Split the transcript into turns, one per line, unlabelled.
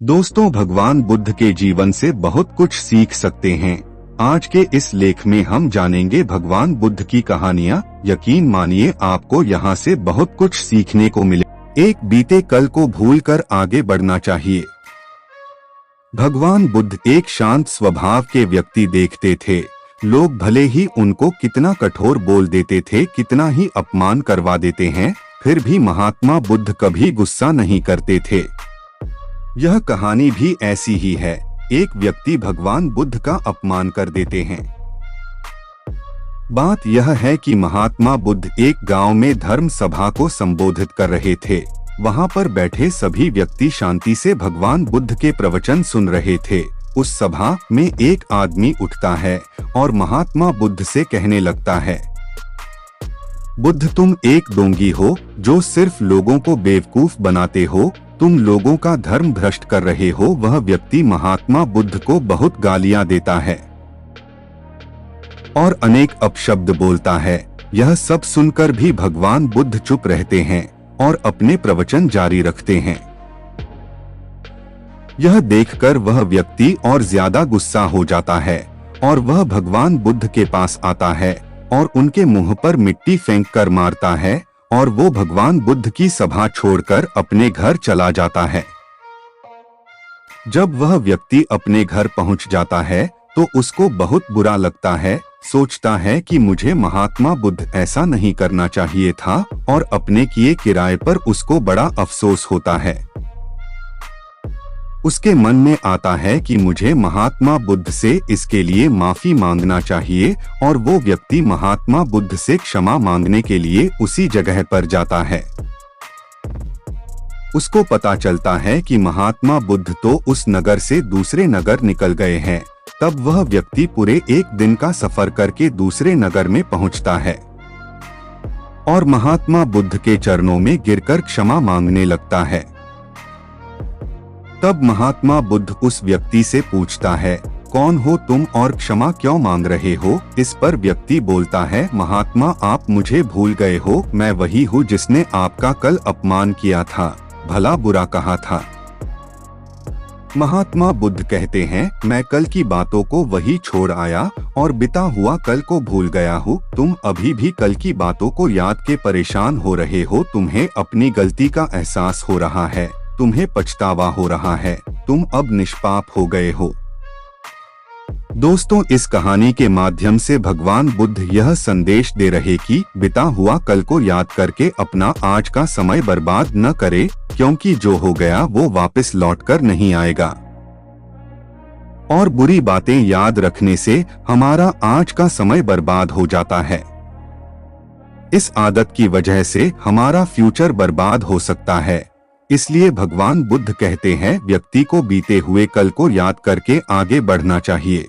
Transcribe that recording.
दोस्तों, भगवान बुद्ध के जीवन से बहुत कुछ सीख सकते हैं। आज के इस लेख में हम जानेंगे भगवान बुद्ध की कहानियाँ। यकीन मानिए, आपको यहाँ से बहुत कुछ सीखने को मिले। एक, बीते कल को भूलकर आगे बढ़ना चाहिए। भगवान बुद्ध एक शांत स्वभाव के व्यक्ति देखते थे। लोग भले ही उनको कितना कठोर बोल देते थे, कितना ही अपमान करवा देते हैं, फिर भी महात्मा बुद्ध कभी गुस्सा नहीं करते थे। यह कहानी भी ऐसी ही है। एक व्यक्ति भगवान बुद्ध का अपमान कर देते हैं। बात यह है कि महात्मा बुद्ध एक गांव में धर्म सभा को संबोधित कर रहे थे। वहां पर बैठे सभी व्यक्ति शांति से भगवान बुद्ध के प्रवचन सुन रहे थे। उस सभा में एक आदमी उठता है और महात्मा बुद्ध से कहने लगता है, बुद्ध, तुम एक डोंगी हो जो सिर्फ लोगों को बेवकूफ बनाते हो। तुम लोगों का धर्म भ्रष्ट कर रहे हो। वह व्यक्ति महात्मा बुद्ध को बहुत गालियां देता है और अनेक अपशब्द बोलता है। यह सब सुनकर भी भगवान बुद्ध चुप रहते हैं और अपने प्रवचन जारी रखते हैं। यह देखकर वह व्यक्ति और ज्यादा गुस्सा हो जाता है और वह भगवान बुद्ध के पास आता है और उनके मुंह पर मिट्टी फेंक कर मारता है और वो भगवान बुद्ध की सभा छोड़कर अपने घर चला जाता है। जब वह व्यक्ति अपने घर पहुंच जाता है तो उसको बहुत बुरा लगता है। सोचता है कि मुझे महात्मा बुद्ध ऐसा नहीं करना चाहिए था और अपने किए किराए पर उसको बड़ा अफसोस होता है। उसके मन में आता है कि मुझे महात्मा बुद्ध से इसके लिए माफी मांगना चाहिए और वो व्यक्ति महात्मा बुद्ध से क्षमा मांगने के लिए उसी जगह पर जाता है। उसको पता चलता है कि महात्मा बुद्ध तो उस नगर से दूसरे नगर निकल गए हैं। तब वह व्यक्ति पूरे एक दिन का सफर करके दूसरे नगर में पहुंचता है और महात्मा बुद्ध के चरणों में गिरकर क्षमा मांगने लगता है। तब महात्मा बुद्ध उस व्यक्ति से पूछता है, कौन हो तुम और क्षमा क्यों मांग रहे हो? इस पर व्यक्ति बोलता है, महात्मा, आप मुझे भूल गए हो। मैं वही हूँ जिसने आपका कल अपमान किया था, भला बुरा कहा था। महात्मा बुद्ध कहते हैं, मैं कल की बातों को वही छोड़ आया और बिता हुआ कल को भूल गया हूँ। तुम अभी भी कल की बातों को याद के परेशान हो रहे हो। तुम्हें अपनी गलती का एहसास हो रहा है, तुम्हें पछतावा हो रहा है। तुम अब निष्पाप हो गए हो। दोस्तों, इस कहानी के माध्यम से भगवान बुद्ध यह संदेश दे रहे कि बिता हुआ कल को याद करके अपना आज का समय बर्बाद न करे, क्योंकि जो हो गया वो वापस लौटकर नहीं आएगा। और बुरी बातें याद रखने से हमारा आज का समय बर्बाद हो जाता है। इस आदत की वजह से हमारा फ्यूचर बर्बाद हो सकता है। इसलिए भगवान बुद्ध कहते हैं, व्यक्ति को बीते हुए कल को याद करके आगे बढ़ना चाहिए।